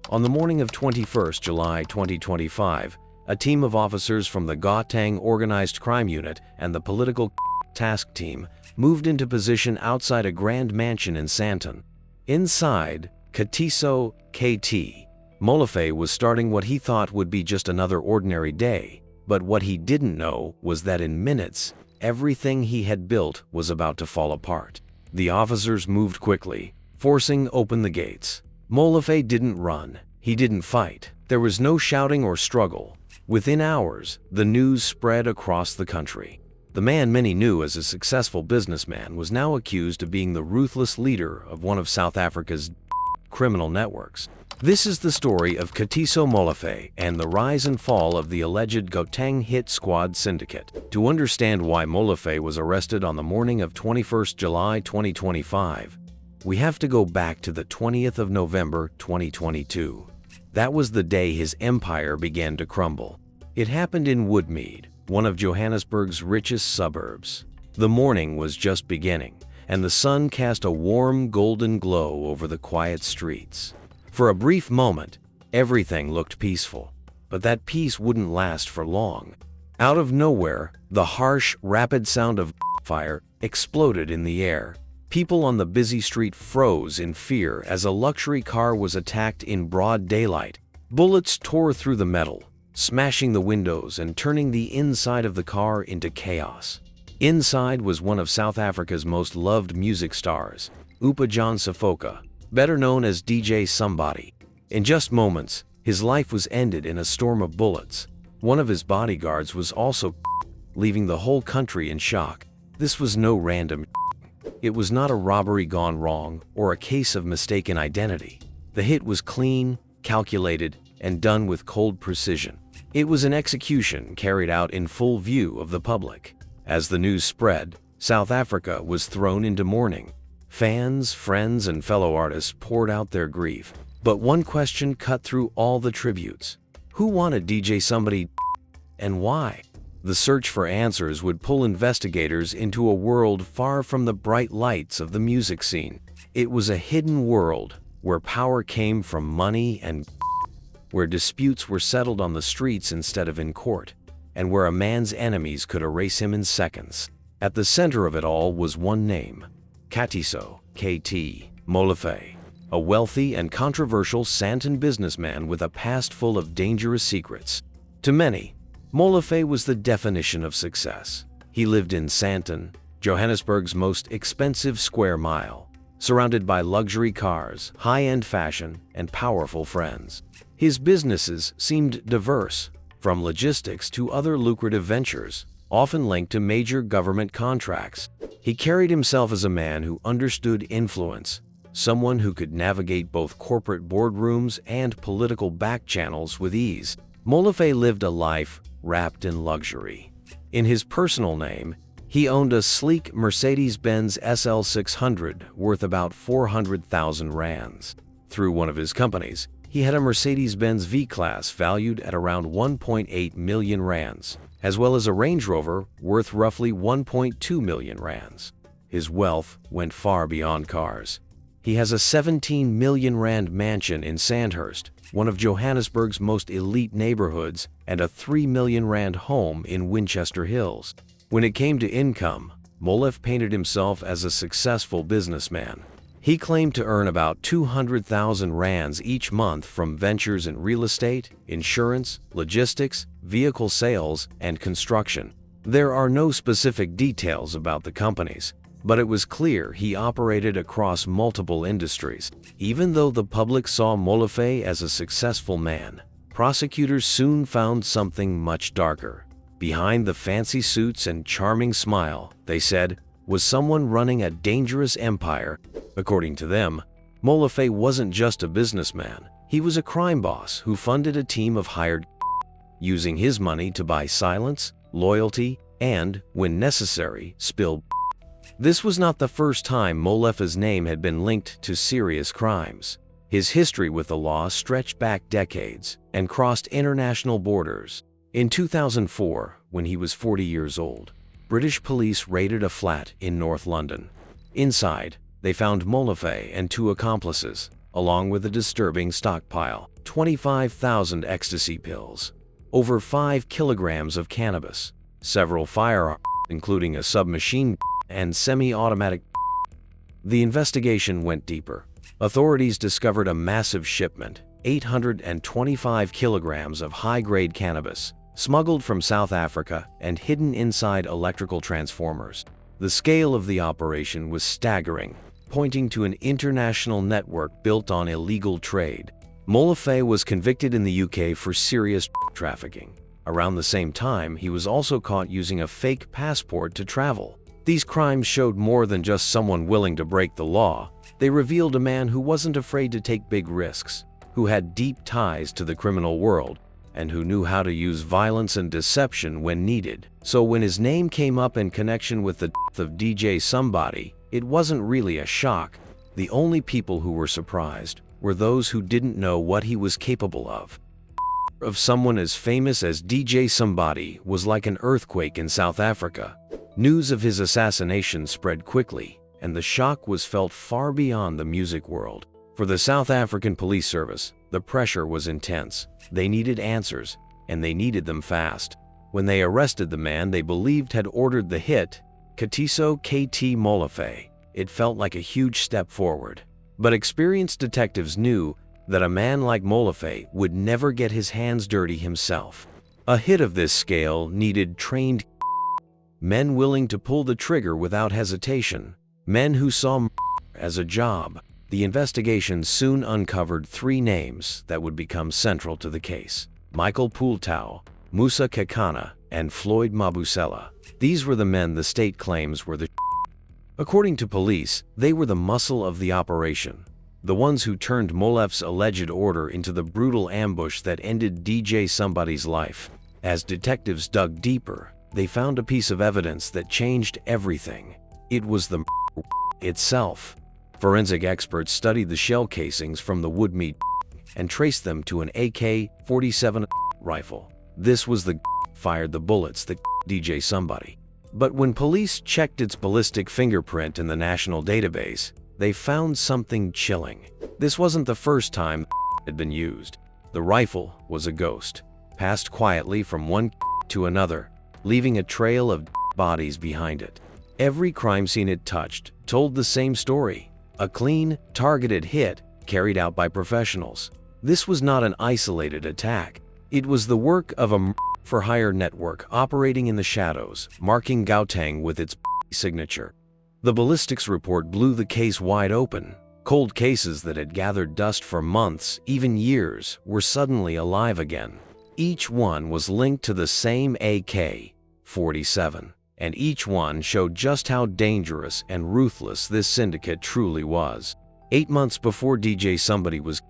On the morning of 21st July 2025, a team of officers from the Gauteng Organized Crime Unit and the Political Task Team moved into position outside a grand mansion in Sandton. Inside, Katiso Molefe was starting what he thought would be just another ordinary day, but what he didn't know was that in minutes, everything he had built was about to fall apart. The officers moved quickly, forcing open the gates. Molefe didn't run, he didn't fight. There was no shouting or struggle. Within hours, the news spread across the country. The man many knew as a successful businessman was now accused of being the ruthless leader of one of South Africa's criminal networks. This is the story of Katiso Molefe and the rise and fall of the alleged Gauteng Hit Squad Syndicate. To understand why Molefe was arrested on the morning of 21st July 2025, we have to go back to the 20th of November 2022. That was the day his empire began to crumble. It happened in Woodmead, one of Johannesburg's richest suburbs. The morning was just beginning, and the sun cast a warm golden glow over the quiet streets. For a brief moment, everything looked peaceful, but that peace wouldn't last for long. Out of nowhere, the harsh, rapid sound of fire exploded in the air. People on the busy street froze in fear as a luxury car was attacked in broad daylight. Bullets tore through the metal, smashing the windows and turning the inside of the car into chaos. Inside was one of South Africa's most loved music stars, John Safoka, better known as DJ Somebody. In just moments, his life was ended in a storm of bullets. One of his bodyguards was also leaving the whole country in shock. This was no random. It was not a robbery gone wrong or a case of mistaken identity. The hit was clean, calculated, and done with cold precision. It was an execution carried out in full view of the public. As the news spread, South Africa was thrown into mourning. Fans, friends, and fellow artists poured out their grief. But one question cut through all the tributes. Who wanted DJ Somebody and why? The search for answers would pull investigators into a world far from the bright lights of the music scene. It was a hidden world where power came from money and where disputes were settled on the streets instead of in court, and where a man's enemies could erase him in seconds. At the center of it all was one name, Katiso Molefe, a wealthy and controversial Sandton businessman with a past full of dangerous secrets. To many, Molefe was the definition of success. He lived in Sandton, Johannesburg's most expensive square mile, surrounded by luxury cars, high-end fashion, and powerful friends. His businesses seemed diverse, from logistics to other lucrative ventures, often linked to major government contracts. He carried himself as a man who understood influence, someone who could navigate both corporate boardrooms and political back channels with ease. Molefe lived a life wrapped in luxury. In his personal name, he owned a sleek Mercedes-Benz SL600 worth about 400,000 rands. Through one of his companies, he had a Mercedes-Benz V-Class valued at around 1.8 million rands, as well as a Range Rover worth roughly 1.2 million rands. His wealth went far beyond cars. He has a 17 million rand mansion in Sandhurst, one of Johannesburg's most elite neighborhoods, and a 3 million rand home in Winchester Hills. When it came to income, Molefe painted himself as a successful businessman. He claimed to earn about 200,000 rands each month from ventures in real estate, insurance, logistics, vehicle sales, and construction. There are no specific details about the companies, but it was clear he operated across multiple industries. Even though the public saw Molefe as a successful man, prosecutors soon found something much darker. Behind the fancy suits and charming smile, they said, was someone running a dangerous empire. According to them, Molefe wasn't just a businessman. He was a crime boss who funded a team of hired using his money to buy silence, loyalty, and, when necessary, spill. This was not the first time Molefe's name had been linked to serious crimes. His history with the law stretched back decades and crossed international borders. In 2004, when he was 40 years old, British police raided a flat in North London. Inside, they found Molefe and two accomplices, along with a disturbing stockpile. 25,000 ecstasy pills, over 5 kilograms of cannabis, several firearms, including a submachine and semi-automatic. The investigation went deeper. Authorities discovered a massive shipment, 825 kilograms of high-grade cannabis, smuggled from South Africa and hidden inside electrical transformers. The scale of the operation was staggering, pointing to an international network built on illegal trade. Molefe was convicted in the UK for serious trafficking. Around the same time, he was also caught using a fake passport to travel. These crimes showed more than just someone willing to break the law. They revealed a man who wasn't afraid to take big risks, who had deep ties to the criminal world, and who knew how to use violence and deception when needed. So when his name came up in connection with the death of DJ Somebody, it wasn't really a shock. The only people who were surprised were those who didn't know what he was capable of. Someone as famous as DJ Somebody was like an earthquake in South Africa. News of his assassination spread quickly, and the shock was felt far beyond the music world. For the South African Police Service, the pressure was intense. They needed answers, and they needed them fast. When they arrested the man they believed had ordered the hit, Katiso Molefe, it felt like a huge step forward. But experienced detectives knew that a man like Molefe would never get his hands dirty himself. A hit of this scale needed trained men willing to pull the trigger without hesitation, men who saw as a job. The investigation soon uncovered 3 names that would become central to the case: Michael Pooltow, Musa Kekana, and Floyd Mabusela. These were the men the state claims were the According to police, they were the muscle of the operation, the ones who turned Molefe's alleged order into the brutal ambush that ended DJ Somebody's life. As detectives dug deeper, they found a piece of evidence that changed everything. It was the itself. Forensic experts studied the shell casings from the wood meat and traced them to an AK-47 rifle. This was the fired the bullets that DJ Somebody. But when police checked its ballistic fingerprint in the national database, they found something chilling. This wasn't the first time it had been used. The rifle was a ghost, passed quietly from one to another, leaving a trail of bodies behind it. Every crime scene it touched told the same story: a clean, targeted hit carried out by professionals. This was not an isolated attack. It was the work of a for-hire network operating in the shadows, marking Gauteng with its signature. The ballistics report blew the case wide open. Cold cases that had gathered dust for months, even years, were suddenly alive again. Each one was linked to the same AK-47, and each one showed just how dangerous and ruthless this syndicate truly was. 8 months before DJ Somebody was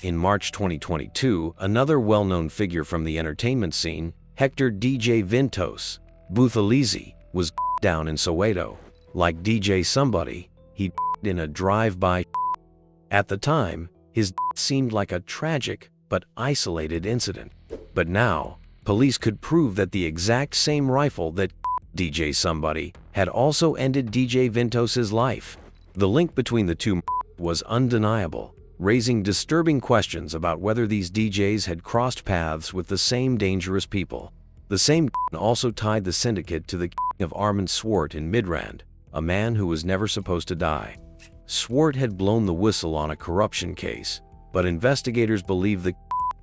in March 2022, another well-known figure from the entertainment scene, Hector DJ Vintos Buthelezi, was down in Soweto. Like DJ Somebody, he in a drive-by. At the time, his seemed like a tragic but isolated incident. But now, police could prove that the exact same rifle that DJ Somebody had also ended DJ Vintos's life. The link between the two was undeniable, raising disturbing questions about whether these DJs had crossed paths with the same dangerous people. The same also tied the syndicate to the of Armand Swart in Midrand, a man who was never supposed to die. Swart had blown the whistle on a corruption case, but investigators believe the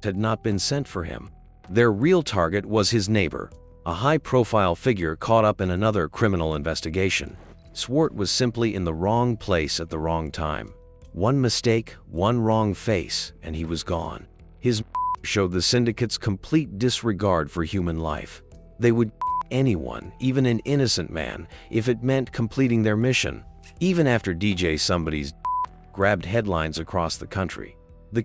had not been sent for him. Their real target was his neighbor, a high-profile figure caught up in another criminal investigation. Swart was simply in the wrong place at the wrong time. One mistake, one wrong face, and he was gone. His showed the syndicate's complete disregard for human life. They would anyone, even an innocent man, if it meant completing their mission. Even after DJ Somebody's grabbed headlines across the country, the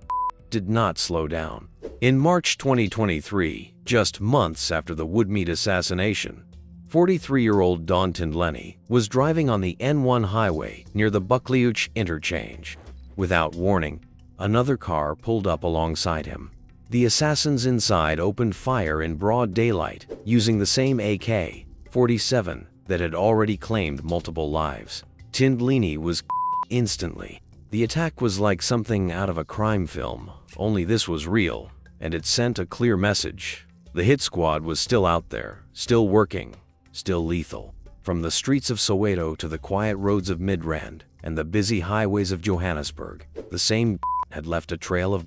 did not slow down. In March 2023, just months after the Woodmeat assassination, 43-year-old Daunton Lenny was driving on the N1 highway near the Buccleuch interchange. Without warning, another car pulled up alongside him. The assassins inside opened fire in broad daylight using the same AK-47 that had already claimed multiple lives. Tindlini was instantly. The attack was like something out of a crime film, only this was real, and it sent a clear message. The hit squad was still out there, still working, still lethal. From the streets of Soweto to the quiet roads of Midrand and the busy highways of Johannesburg, the same had left a trail of.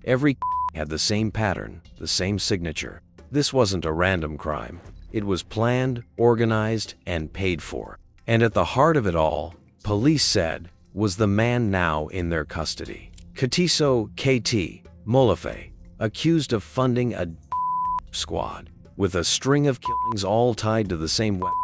Every had the same pattern, the same signature. This wasn't a random crime. It was planned, organized, and paid for. And at the heart of it all, police said, was the man now in their custody. Katiso KT Molefe, accused of funding a squad, with a string of killings all tied to the same weapon,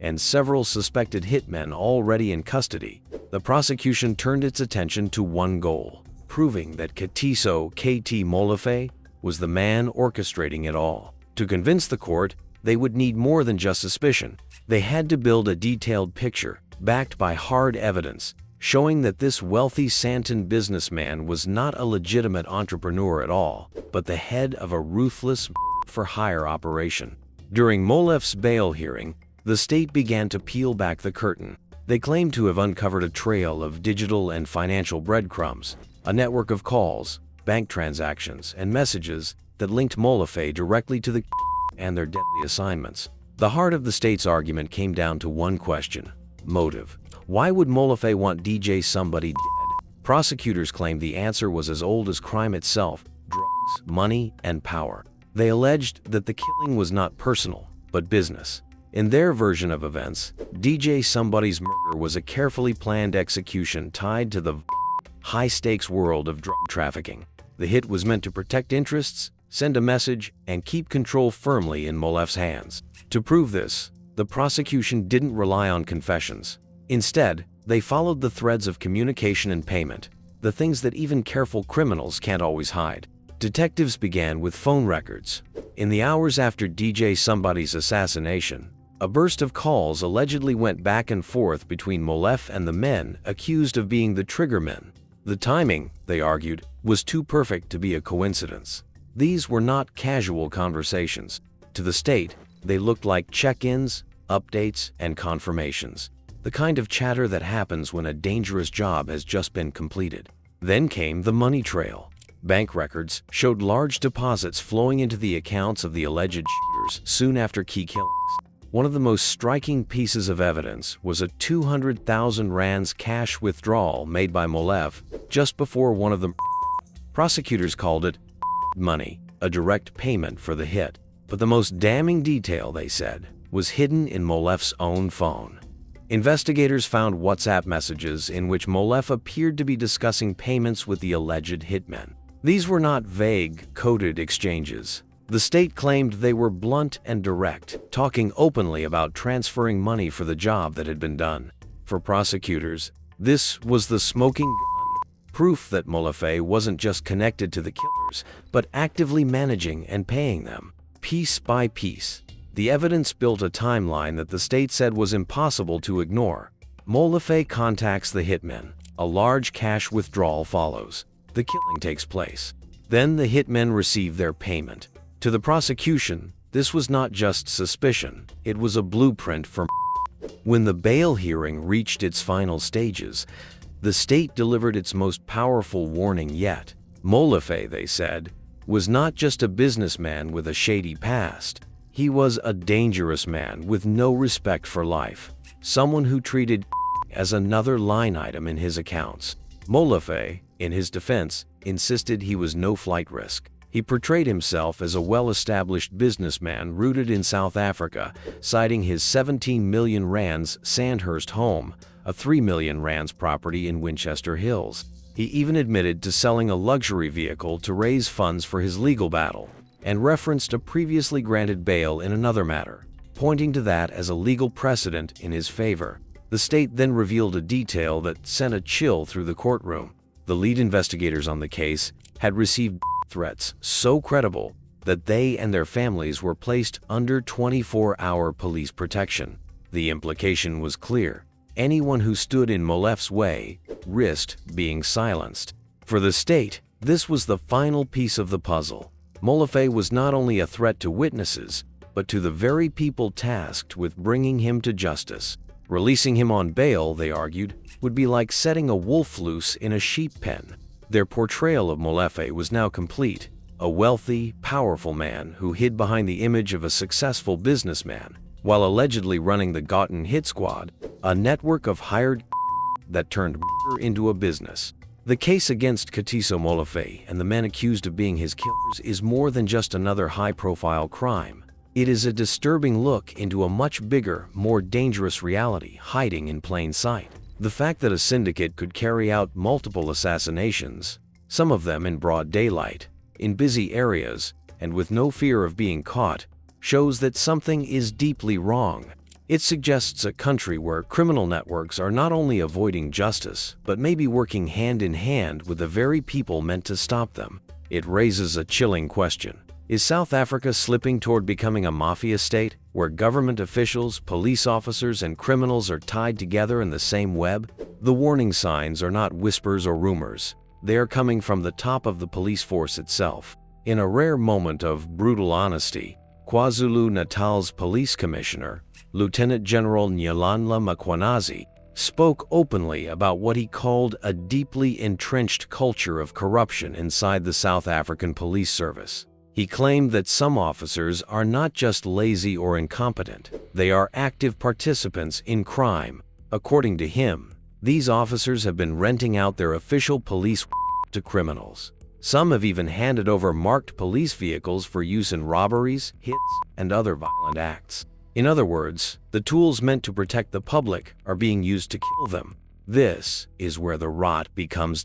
and several suspected hitmen already in custody. The prosecution turned its attention to one goal, proving that Katiso KT Molefe was the man orchestrating it all. To convince the court, they would need more than just suspicion. They had to build a detailed picture, backed by hard evidence, showing that this wealthy Sandton businessman was not a legitimate entrepreneur at all, but the head of a ruthless for-hire operation. During Molefe's bail hearing, the state began to peel back the curtain. They claimed to have uncovered a trail of digital and financial breadcrumbs, a network of calls, bank transactions, and messages that linked Molefe directly to the and their deadly assignments. The heart of the state's argument came down to one question: motive. Why would Molefe want DJ somebody dead? Prosecutors claimed the answer was as old as crime itself: drugs, money, and power. They alleged that the killing was not personal, but business. In their version of events, DJ somebody's murder was a carefully planned execution tied to the high-stakes world of drug trafficking. The hit was meant to protect interests, send a message, and keep control firmly in Molefe's hands. To prove this, the prosecution didn't rely on confessions. Instead, they followed the threads of communication and payment, the things that even careful criminals can't always hide. Detectives began with phone records. In the hours after DJ somebody's assassination, a burst of calls allegedly went back and forth between Molefe and the men accused of being the triggermen. The timing, they argued, was too perfect to be a coincidence. These were not casual conversations. To the state, they looked like check-ins, updates, and confirmations, the kind of chatter that happens when a dangerous job has just been completed. Then came the money trail. Bank records showed large deposits flowing into the accounts of the alleged shooters soon after key killings. One of the most striking pieces of evidence was a 200,000 rands cash withdrawal made by Molefe just before one of the prosecutors called it money, a direct payment for the hit. But the most damning detail, they said, was hidden in Molefe's own phone. Investigators found WhatsApp messages in which Molefe appeared to be discussing payments with the alleged hitmen. These were not vague, coded exchanges. The state claimed they were blunt and direct, talking openly about transferring money for the job that had been done. For prosecutors, this was the smoking gun, proof that Molefe wasn't just connected to the killers, but actively managing and paying them. Piece by piece, the evidence built a timeline that the state said was impossible to ignore. Molefe contacts the hitmen. A large cash withdrawal follows. The killing takes place. Then the hitmen receive their payment. To the prosecution, this was not just suspicion, it was a blueprint for. When the bail hearing reached its final stages, the state delivered its most powerful warning yet. Molefe, they said, was not just a businessman with a shady past. He was a dangerous man with no respect for life, someone who treated as another line item in his accounts. Molefe, in his defense, insisted he was no flight risk. He portrayed himself as a well-established businessman rooted in South Africa, citing his 17 million rands Sandhurst home, a 3 million rands property in Winchester Hills. He even admitted to selling a luxury vehicle to raise funds for his legal battle, and referenced a previously granted bail in another matter, pointing to that as a legal precedent in his favor. The state then revealed a detail that sent a chill through the courtroom. The lead investigators on the case had received threats so credible that they and their families were placed under 24-hour police protection. The implication was clear. Anyone who stood in Molefe's way risked being silenced. For the state, this was the final piece of the puzzle. Molefe was not only a threat to witnesses, but to the very people tasked with bringing him to justice. Releasing him on bail, they argued, would be like setting a wolf loose in a sheep pen. Their portrayal of Molefe was now complete, a wealthy, powerful man who hid behind the image of a successful businessman, while allegedly running the Gauteng Hit Squad, a network of hired that turned murder into a business. The case against Katiso Molefe and the men accused of being his killers is more than just another high-profile crime. It is a disturbing look into a much bigger, more dangerous reality hiding in plain sight. The fact that a syndicate could carry out multiple assassinations, some of them in broad daylight, in busy areas, and with no fear of being caught, shows that something is deeply wrong. It suggests a country where criminal networks are not only avoiding justice, but maybe working hand in hand with the very people meant to stop them. It raises a chilling question. Is South Africa slipping toward becoming a mafia state, where government officials, police officers, and criminals are tied together in the same web? The warning signs are not whispers or rumors. They are coming from the top of the police force itself. In a rare moment of brutal honesty, KwaZulu-Natal's police commissioner, Lieutenant General Nyalanla Mkhwanazi, spoke openly about what he called a deeply entrenched culture of corruption inside the South African police service. He claimed that some officers are not just lazy or incompetent, they are active participants in crime. According to him, these officers have been renting out their official police to criminals. Some have even handed over marked police vehicles for use in robberies, hits, and other violent acts. In other words, the tools meant to protect the public are being used to kill them. This is where the rot becomes.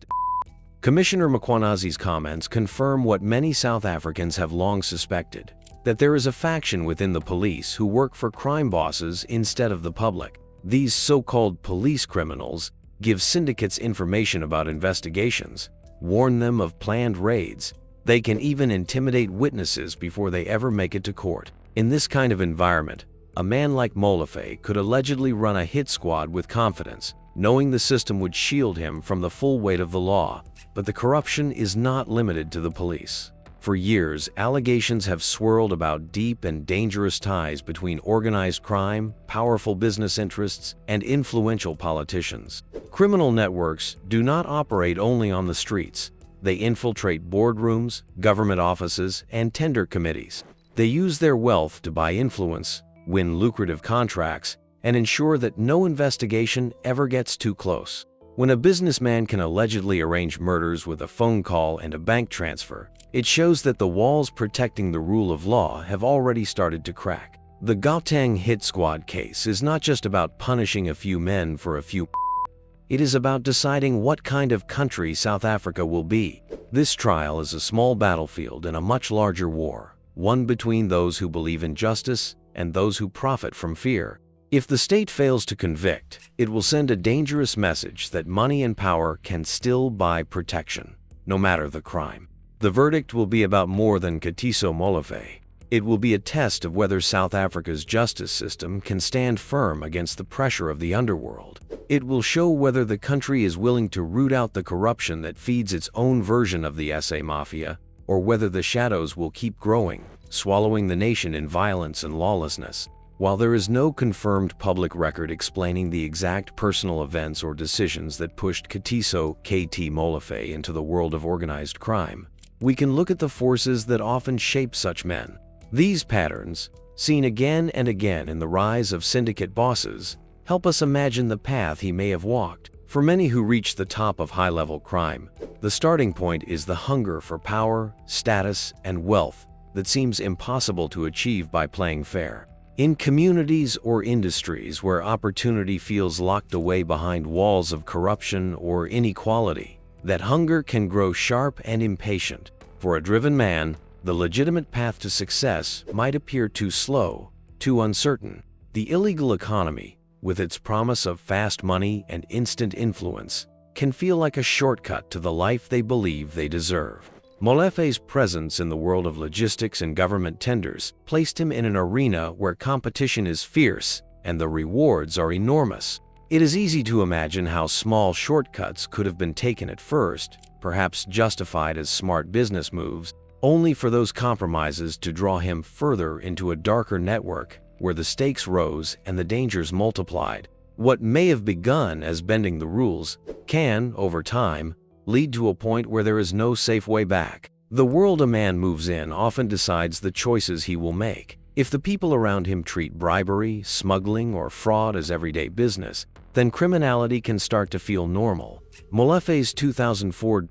Commissioner Mkhwanazi's comments confirm what many South Africans have long suspected, that there is a faction within the police who work for crime bosses instead of the public. These so-called police criminals give syndicates information about investigations, warn them of planned raids. They can even intimidate witnesses before they ever make it to court. In this kind of environment, a man like Molefe could allegedly run a hit squad with confidence, knowing the system would shield him from the full weight of the law. But the corruption is not limited to the police. For years, allegations have swirled about deep and dangerous ties between organized crime, powerful business interests, and influential politicians. Criminal networks do not operate only on the streets. They infiltrate boardrooms, government offices, and tender committees. They use their wealth to buy influence, win lucrative contracts, and ensure that no investigation ever gets too close. When a businessman can allegedly arrange murders with a phone call and a bank transfer, it shows that the walls protecting the rule of law have already started to crack. The Gauteng Hit Squad case is not just about punishing a few men for a few. It is about deciding what kind of country South Africa will be. This trial is a small battlefield in a much larger war, one between those who believe in justice and those who profit from fear. If the state fails to convict, it will send a dangerous message that money and power can still buy protection, no matter the crime. The verdict will be about more than Katiso Molefe. It will be a test of whether South Africa's justice system can stand firm against the pressure of the underworld. It will show whether the country is willing to root out the corruption that feeds its own version of the SA Mafia, or whether the shadows will keep growing, swallowing the nation in violence and lawlessness. While there is no confirmed public record explaining the exact personal events or decisions that pushed Katiso KT Molefe into the world of organized crime, we can look at the forces that often shape such men. These patterns, seen again and again in the rise of syndicate bosses, help us imagine the path he may have walked. For many who reach the top of high-level crime, the starting point is the hunger for power, status, and wealth that seems impossible to achieve by playing fair. In communities or industries where opportunity feels locked away behind walls of corruption or inequality, that hunger can grow sharp and impatient. For a driven man, the legitimate path to success might appear too slow, too uncertain. The illegal economy, with its promise of fast money and instant influence, can feel like a shortcut to the life they believe they deserve. Molefe's presence in the world of logistics and government tenders placed him in an arena where competition is fierce and the rewards are enormous. It is easy to imagine how small shortcuts could have been taken at first, perhaps justified as smart business moves, only for those compromises to draw him further into a darker network where the stakes rose and the dangers multiplied. What may have begun as bending the rules can, over time, lead to a point where there is no safe way back. The world a man moves in often decides the choices he will make. If the people around him treat bribery, smuggling, or fraud as everyday business, then criminality can start to feel normal. Molefe's 2004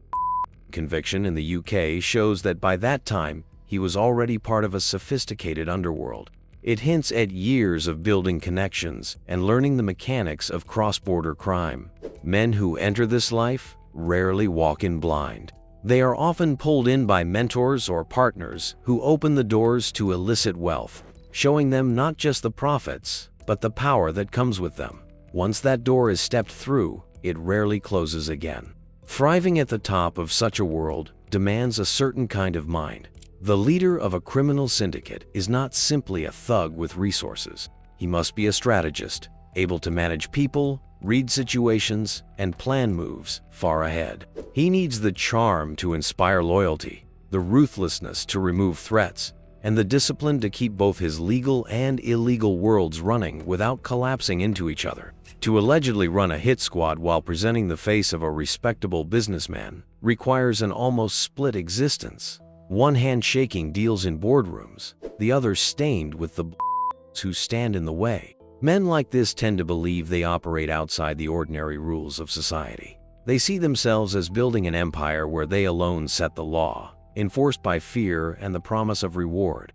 conviction in the UK shows that by that time, he was already part of a sophisticated underworld. It hints at years of building connections and learning the mechanics of cross-border crime. Men who enter this life rarely walk in blind. They are often pulled in by mentors or partners who open the doors to illicit wealth, showing them not just the profits, but the power that comes with them. Once that door is stepped through, it rarely closes again. Thriving at the top of such a world demands a certain kind of mind. The leader of a criminal syndicate is not simply a thug with resources. He must be a strategist, able to manage people, read situations, and plan moves far ahead. He needs the charm to inspire loyalty, the ruthlessness to remove threats, and the discipline to keep both his legal and illegal worlds running without collapsing into each other. To allegedly run a hit squad while presenting the face of a respectable businessman requires an almost split existence. One hand shaking deals in boardrooms, the other stained with the who stand in the way. Men like this tend to believe they operate outside the ordinary rules of society. They see themselves as building an empire where they alone set the law, enforced by fear and the promise of reward.